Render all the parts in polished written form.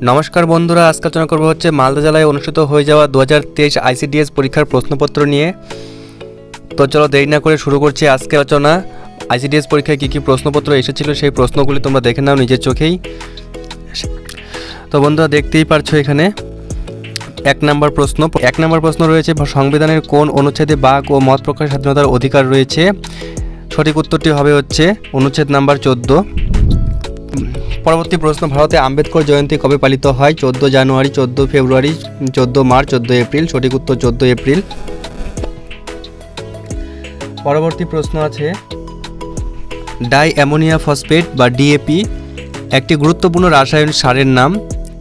নমস্কার বন্ধুরা, আজকে আলোচনা করব হচ্ছে মালদা জেলায় অনুষ্ঠিত হয়ে যাওয়া 2023 আইসিডিএস পরীক্ষার প্রশ্নপত্র নিয়ে। তো চলো দেরি না করে শুরু করছি আজকে আলোচনা। আইসিডিএস পরীক্ষায় কী কী প্রশ্নপত্র এসেছিল সেই প্রশ্নগুলি তোমরা দেখে নাও নিজের চোখেই। তো বন্ধুরা দেখতেই পারছো এখানে এক নম্বর প্রশ্ন রয়েছে, সংবিধানের কোন অনুচ্ছেদে বাক ও মত প্রকাশের স্বাধীনতার অধিকার রয়েছে? সঠিক উত্তরটি হবে হচ্ছে অনুচ্ছেদ নাম্বার 14। পরবর্তী প্রশ্ন, ভারতে আম্বেদকর জয়ন্তী কবে পালিত হয়? 14 জানুয়ারি, 14 ফেব্রুয়ারি, 14 মার্চ, 14 এপ্রিল। সঠিক উত্তর 14 এপ্রিল। পরবর্তী প্রশ্ন আছে, ডাই অ্যামোনিয়া ফসফেট বা ডিএপি একটি গুরুত্বপূর্ণ রাসায়নিক সারের নাম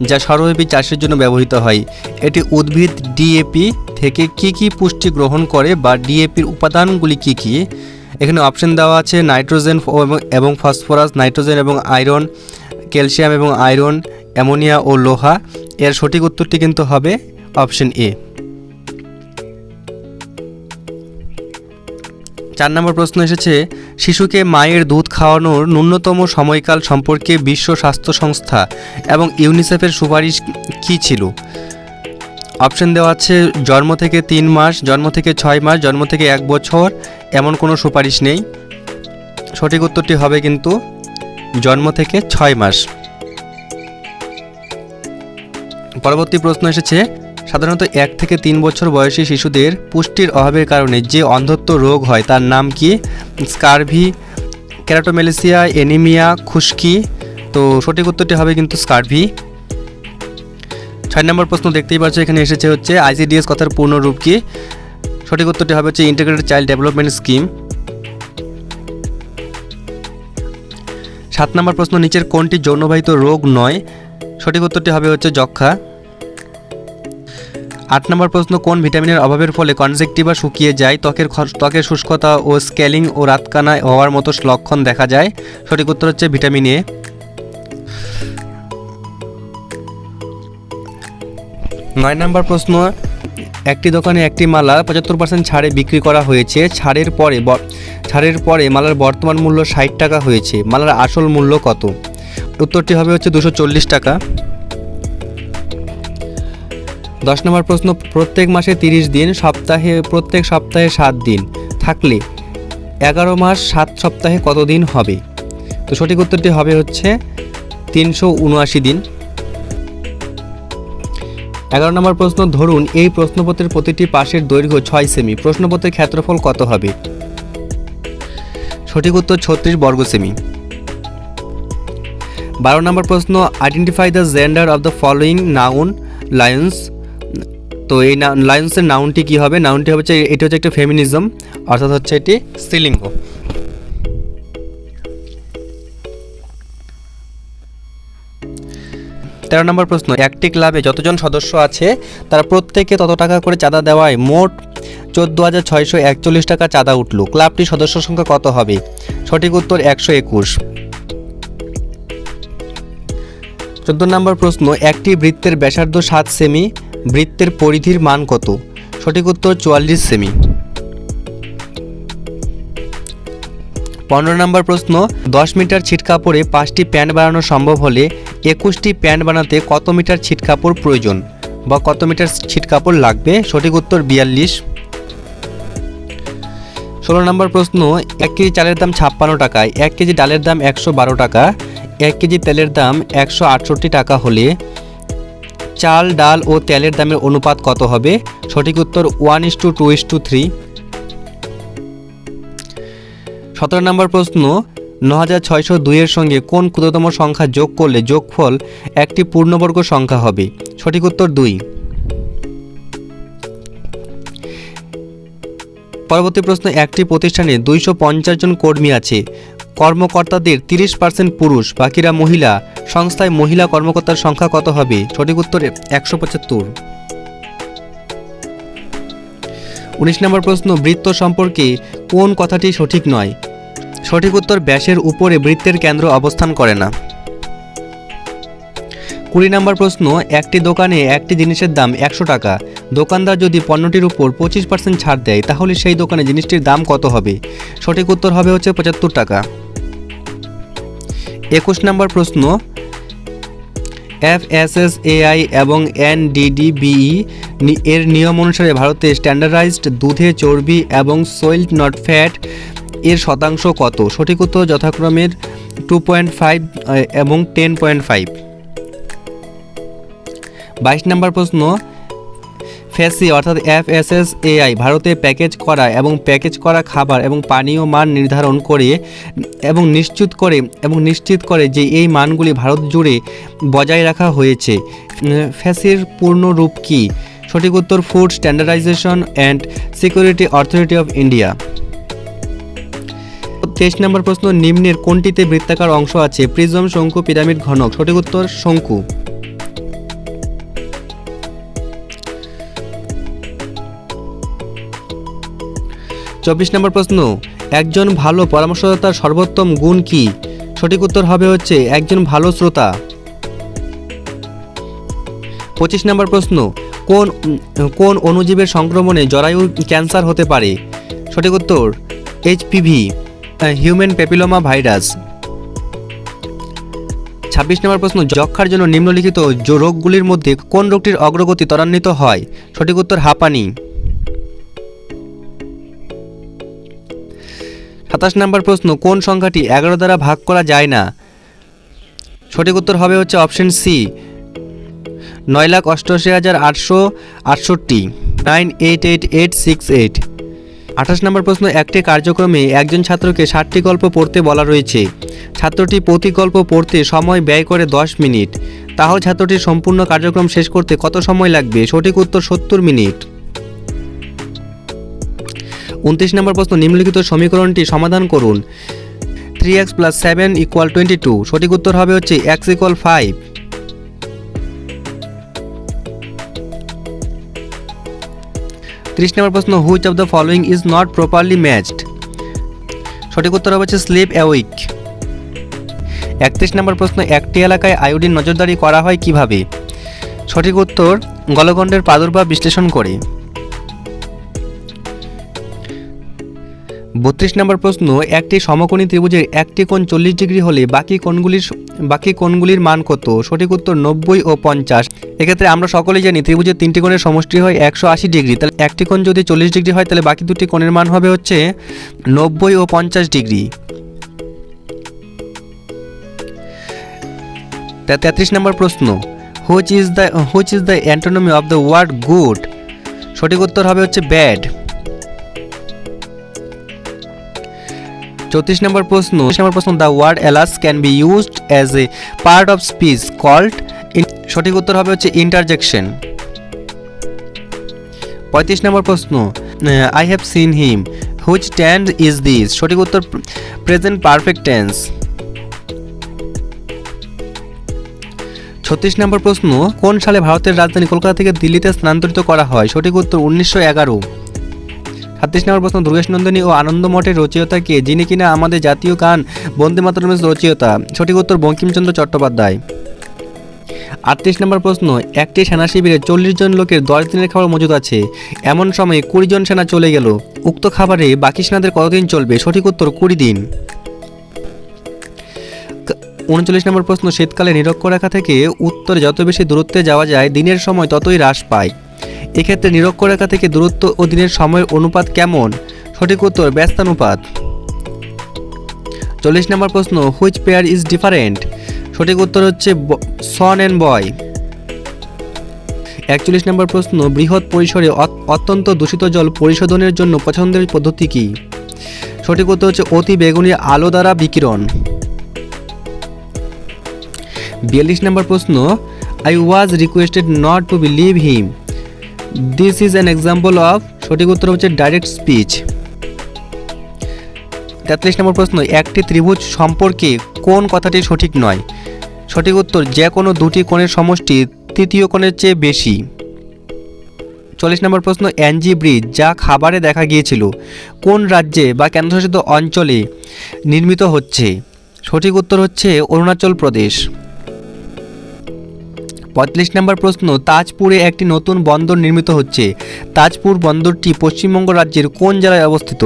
যা সর্বব্যাপী চাষের জন্য ব্যবহৃত হয়। এটি উদ্ভিদ ডিএপি থেকে কি কি পুষ্টি গ্রহণ করে বা ডিএপির উপাদানগুলি কি কি? এখানে অপশন দেওয়া আছে নাইট্রোজেন এবং ফসফরাস, নাইট্রোজেন এবং আয়রন, ক্যালসিয়াম এবং আয়রন, অ্যামোনিয়া ও লোহা। এর সঠিক উত্তরটি কিন্তু হবে অপশন এ। 4 নম্বর প্রশ্ন এসেছে, শিশুকে মায়ের দুধ খাওয়ানোর ন্যূনতম সময়কাল সম্পর্কে বিশ্ব স্বাস্থ্য সংস্থা এবং ইউনিসেফের সুপারিশ কী ছিল? অপশন দেওয়া আছে জন্ম থেকে 3 মাস, জন্ম থেকে 6 মাস, জন্ম থেকে 1 বছর, এমন কোনো সুপারিশ নেই। সঠিক উত্তরটি হবে কিন্তু জন্ম থেকে 6 মাস। পরবর্তী প্রশ্ন এসেছে, সাধারণত 1 থেকে 3 বছর বয়সী শিশুদের পুষ্টির অভাবের কারণে যে অন্ধত্ব রোগ হয় তার নাম কি? স্কারভি, ক্যারাটোমেলিসিয়া, অ্যানিমিয়া, খুশকি। তো সঠিক উত্তরটি হবে কিন্তু স্কারভি। 6 নম্বর প্রশ্ন দেখতেই পাচ্ছ এখানে এসেছে হচ্ছে আইসিডিএস কথার পূর্ণ রূপ কি? সঠিক উত্তরটি হবে হচ্ছে ইন্টিগ্রেটেড চাইল্ড ডেভেলপমেন্ট স্কিম। 7 নম্বর প্রশ্ন, নিচের কোনটি যৌনবাহিত রোগ নয়? সঠিক উত্তরটি হবে হচ্ছে যক্ষ্মা। 8 নম্বর প্রশ্ন, কোন ভিটামিনের অভাবের ফলে কনজেক্টিভা শুকিয়ে যায়, ত্বকের শুষ্কতা ও স্কেলিং ও রাতকানা হওয়ার মতো লক্ষণ দেখা যায়? সঠিক উত্তর হচ্ছে ভিটামিন এ। 9 নম্বর প্রশ্ন, একটি দোকানে একটি মালা 75% ছাড়ে বিক্রি করা হয়েছে। ছাড়ের পরে মালার বর্তমান মূল্য 60 টাকা হয়েছে। মালার আসল মূল্য কত? উত্তরটি হবে হচ্ছে 240 টাকা। 10 নম্বর প্রশ্ন, প্রত্যেক মাসে 30 দিন, প্রত্যেক সপ্তাহে 7 দিন থাকলে 11 মাস 7 সপ্তাহে কত দিন হবে? তো সঠিক উত্তরটি হবে হচ্ছে 379 দিন। 11 নম্বর প্রশ্ন, ধরুন এই প্রশ্নপত্রের প্রতিটি পাশের দৈর্ঘ্য 6 সেমি, প্রশ্নপত্রের ক্ষেত্রফল কত হবে? সঠিক উত্তর 36 বর্গ সেমি। 12 নম্বর প্রশ্ন, identify the gender of the following noun Lions. তো এই লায়ন্সের নাউনটি কি হবে? নাউনটি হচ্ছে এটি হচ্ছে একটা ফেমিনিজম, অর্থাৎ হচ্ছে এটি স্ত্রীলিঙ্গ। 13 নম্বর প্রশ্ন, একটি ক্লাবে যতজন সদস্য আছে তারা প্রত্যেকে তত টাকা করে চাঁদা দেওয়ায় মোট 14,641 টাকা চাঁদা উঠল। ক্লাবটির সদস্য সংখ্যা কত হবে? সঠিক উত্তর 121। 14 নম্বর প্রশ্ন, একটি বৃত্তের ব্যাসার্ধ 7 সেমি, বৃত্তের পরিধির মান কত? সঠিক উত্তর 44 সেমি। 15 নম্বর প্রশ্ন, 10 মিটার ছিট কাপড়ে 5টি প্যান্ট বানানো সম্ভব হলে 21টি প্যান্ট বানাতে কত মিটার ছিট কাপড় প্রয়োজন বা কত মিটার ছিট কাপড় লাগবে? সঠিক উত্তর 42। 16 নম্বর প্রশ্ন, 1 কেজি চালের দাম 56 টাকায়, 1 কেজি ডালের দাম 112 টাকা, 1 কেজি তেলের দাম 168 টাকা হলে চাল, ডাল ও তেলের দামের অনুপাত কত হবে? সঠিক উত্তর 1:2:3। 17 নম্বর প্রশ্ন, 9602 এর সঙ্গে কোন ক্ষুদ্রতম সংখ্যা যোগ করলে যোগফল একটি পূর্ণবর্গ সংখ্যা হবে? সঠিক উত্তর 2। পরবর্তী প্রশ্ন, একটি প্রতিষ্ঠানে 250 জন কর্মী আছে, কর্মকর্তাদের 30% পুরুষ, বাকিরা মহিলা, সংস্থায় মহিলা কর্মকর্তার সংখ্যা কত হবে? সঠিক উত্তর 175। 19 নম্বর প্রশ্ন, বৃত্ত সম্পর্কে কোন কথাটি সঠিক নয়? সঠিক উত্তর ব্যাসের উপরে বৃত্তের কেন্দ্র অবস্থান করে না। 20 নম্বর প্রশ্ন, একটি দোকানে একটি জিনিসের দাম 100 টাকা, দোকানদার যদি পণ্যটির উপর 25% ছাড় দেয় তাহলে সেই দোকানে জিনিসটির দাম কত হবে? সঠিক উত্তর হবে হচ্ছে 75 টাকা। 21 নম্বর প্রশ্ন, FSSAI এবং NDDBE এর নিয়ম অনুসারে ভারতে স্ট্যান্ডার্ডাইজড দুধে চর্বি এবং সয়েল নট ফ্যাট এর শতাংশ কত? সঠিক উত্তর যথাক্রমে 2.5 এবং 10.5। 22 নম্বর প্রশ্ন, ফ্যাসি অর্থাৎ FSSAI ভারতে প্যাকেজ করা এবং প্যাকেজ করা খাবার এবং পানীয় মান নির্ধারণ করে এবং নিশ্চিত করে যে এই মানগুলি ভারত জুড়ে বজায় রাখা হয়েছে। ফ্যাসির পূর্ণ রূপ কী? সঠিক উত্তর food standardisation and security authority of India. 23 নম্বর প্রশ্ন, নিম্নের কোনটিতে বৃত্তাকার অংশ আছে? প্রিজম, শঙ্কু, পিরামিড, ঘনক। সঠিক উত্তর শঙ্কু। 24 নম্বর প্রশ্ন, একজন ভালো পরামর্শদাতার সর্বোত্তম গুণ কি? সঠিক উত্তর হবে হচ্ছে একজন ভালো শ্রোতা। 25 নম্বর প্রশ্ন, কোন অণুজীবের সংক্রমণে জরায়ুর ক্যান্সার হতে পারে? সঠিক উত্তর HPV, হিউম্যান প্যাপিলোমা ভাইরাস। 26 নম্বর প্রশ্ন, যক্ষ্মার জন্য নিম্নলিখিত রোগগুলির মধ্যে কোন রোগটির অগ্রগতি ত্বরান্বিত হয়? সঠিক উত্তর হাঁপানি। 27 নম্বর প্রশ্ন, কোন সংখ্যাটি 11 দ্বারা ভাগ করা যায় না? সঠিক উত্তর হবে হচ্ছে অপশন সি, 9,88,868, 9,88,868। 28 নম্বর প্রশ্ন, একটি কার্যক্রমে একজন ছাত্রকে 60টি গল্প পড়তে বলা রয়েছে। ছাত্রটি প্রতি গল্প পড়তে সময় ব্যয় করে 10 মিনিট। তাহলে ছাত্রটির সম্পূর্ণ কার্যক্রম শেষ করতে কত সময় লাগবে? সঠিক উত্তর 70 মিনিট। 29 নম্বর প্রশ্ন, নিম্নলিখিত সমীকরণটি সমাধান করুন। 3x + 7 = 22। সঠিক উত্তর হবে হচ্ছে x = 5। 30 নম্বর প্রশ্ন, which of the following is not properly matched? সঠিক উত্তর হবে হচ্ছে স্লিপ অ্যাওয়েক। 31 নম্বর প্রশ্ন, একটি এলাকায় আয়োডিন নজরদারি করা হয় কিভাবে? সঠিক উত্তর গলগণ্ডের প্রাদুর্ভাব বিশ্লেষণ করে। 32 নম্বর প্রশ্ন, একটি সমকোণী ত্রিভুজের একটি কোণ 40 ডিগ্রি হলে বাকি কোণগুলির মান কত? সঠিক উত্তর 90 ও 50। এক্ষেত্রে আমরা সকলেই জানি ত্রিভুজের তিনটি কোণের সমষ্টি হয় 180 ডিগ্রি। তাহলে একটি কোণ যদি 40 ডিগ্রি হয় তাহলে বাকি দুটি কোণের মান হবে হচ্ছে 90 ও 50 ডিগ্রি। 33 নম্বর প্রশ্ন, which is the antonym of the word good? সঠিক উত্তর হবে হচ্ছে ব্যাড। 34 নম্বর প্রশ্ন, the word alas can be used as a part of speech called. সঠিক উত্তর হবে হচ্ছে ইন্টারজেকশন। 35 নম্বর প্রশ্ন, I have seen him, which tense is this? সঠিক উত্তর প্রেজেন্ট পারফেক্ট টেন্স। 36 নম্বর প্রশ্ন, কোন সালে ভারতের রাজধানী কলকাতা থেকে দিল্লিতে স্থানান্তরিত করা হয়? সঠিক উত্তর 1911। 37 নম্বর প্রশ্ন, দুর্গেশনন্দিনী ও আনন্দমঠের রচয়িতা কে, যিনি কিনা আমাদের জাতীয় গান বন্দে মাতরমের রচয়িতা? সঠিক উত্তর বঙ্কিমচন্দ্র চট্টোপাধ্যায়। 38 নম্বর প্রশ্ন, একটি সেনা শিবিরে 40 জন লোকের 10 দিনের খাবার মজুদ আছে। এমন সময় 20 জন সেনা চলে গেল। উক্ত খাবারে বাকি সেনাদের কতদিন চলবে? সঠিক উত্তর 20 দিন। 39 নম্বর প্রশ্ন, শীতকালে নিরক্ষরেখা থেকে উত্তরে যত বেশি দূরত্বে যাওয়া যায় দিনের সময় ততই হ্রাস পায়। এক্ষেত্রে নিরক্ষরেখা থেকে দূরত্ব ও দিনের সময়ের অনুপাত কেমন? সঠিক উত্তর ব্যস্তানুপাত। 40 নম্বর প্রশ্ন, হুইচ পেয়ার ইজ ডিফারেন্ট? সঠিক উত্তর হচ্ছে সন অ্যান্ড বয়। 41 নম্বর প্রশ্ন, বৃহৎ পরিসরে অত্যন্ত দূষিত জল পরিশোধনের জন্য পছন্দের পদ্ধতি কি? সঠিক উত্তর হচ্ছে অতি বেগুনি আলো দ্বারা বিকিরণ। 42 নম্বর প্রশ্ন, I was requested not to believe him, this is an example of. সঠিক উত্তর হচ্ছে ডাইরেক্ট স্পিচ। 43 নম্বর প্রশ্ন, একটি ত্রিভুজ সম্পর্কে কোন কথাটি সঠিক নয়? সঠিক উত্তর যে কোনো দুটি কোণের সমষ্টি তৃতীয় কোণের চেয়ে বেশি। 40 নম্বর প্রশ্ন, এনজি ব্রিজ যা খাবারে দেখা গিয়েছিল কোন রাজ্যে বা কেন্দ্রশাসিত অঞ্চলে নির্মিত হচ্ছে? সঠিক উত্তর হচ্ছে অরুণাচল প্রদেশ। 45 নম্বর প্রশ্ন, তাজপুরে একটি নতুন বন্দর নির্মিত হচ্ছে। তাজপুর বন্দরটি পশ্চিমবঙ্গ রাজ্যের কোন জেলায় অবস্থিত?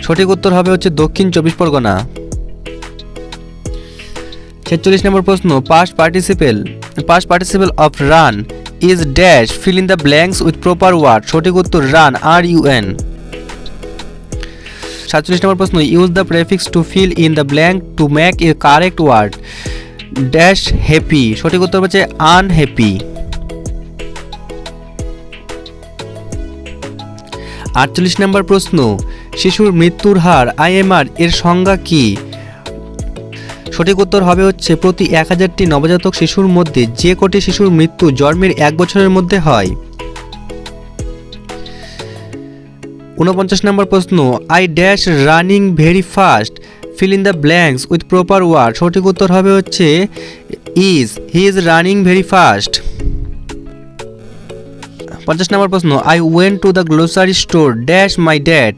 সঠিক উত্তর হবে হচ্ছে দক্ষিণ 24 পরগনা। 46 নম্বর প্রশ্ন, past participle of run is dash, fill in the blanks with proper word. সঠিক উত্তর রান, RUN। 47 নম্বর প্রশ্ন, use the prefix to fill in the blank to make a correct word dash happy. সঠিক উত্তর হচ্ছে আনহ্যাপি। 48 নম্বর প্রশ্ন, শিশুর মৃত্যুর হার IMR এর সংজ্ঞা কি? সঠিক উত্তর হবে হচ্ছে প্রতি 1000টি নবজাতক শিশুর মধ্যে যে কটি শিশুর মৃত্যু জন্মের 1 বছরের মধ্যে হয়। 49 নম্বর প্রশ্ন, I dash running very fast, fill in the blanks with proper word. সঠিক উত্তর হবে হচ্ছে he is running very fast. 50 নম্বর প্রশ্ন, I went to the glossary store dash my dad,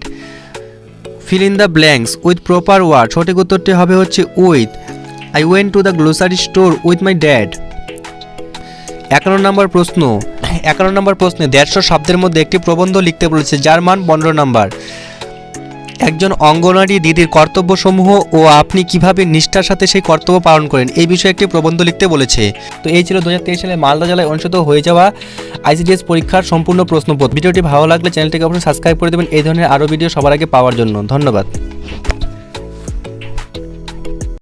fill in the blanks with proper word. সঠিক উত্তরটি হবে হচ্ছে with, I went to the glossary store with my dad. 51 নম্বর প্রশ্নে 150 শব্দের মধ্যে একটি প্রবন্ধ লিখতে বলেছে যার মান 15 নম্বর। একজন অঙ্গনারী দিদির কর্তব্যসমূহ ও আপনি কিভাবে নিষ্ঠার সাথে সেই কর্তব্য পালন করেন এই বিষয়ে একটি প্রবন্ধ লিখতে বলেছে। তো এই ছিল 2023 সালে মালদা জেলায় অনুষ্ঠিত হয়ে যাওয়া ICDS পরীক্ষার সম্পূর্ণ প্রশ্নপত্র। ভিডিওটি ভালো লাগলে চ্যানেলটিকে অবশ্যই সাবস্ক্রাইব করে দেবেন এই ধরনের আরও ভিডিও সবার আগে পাওয়ার জন্য। ধন্যবাদ।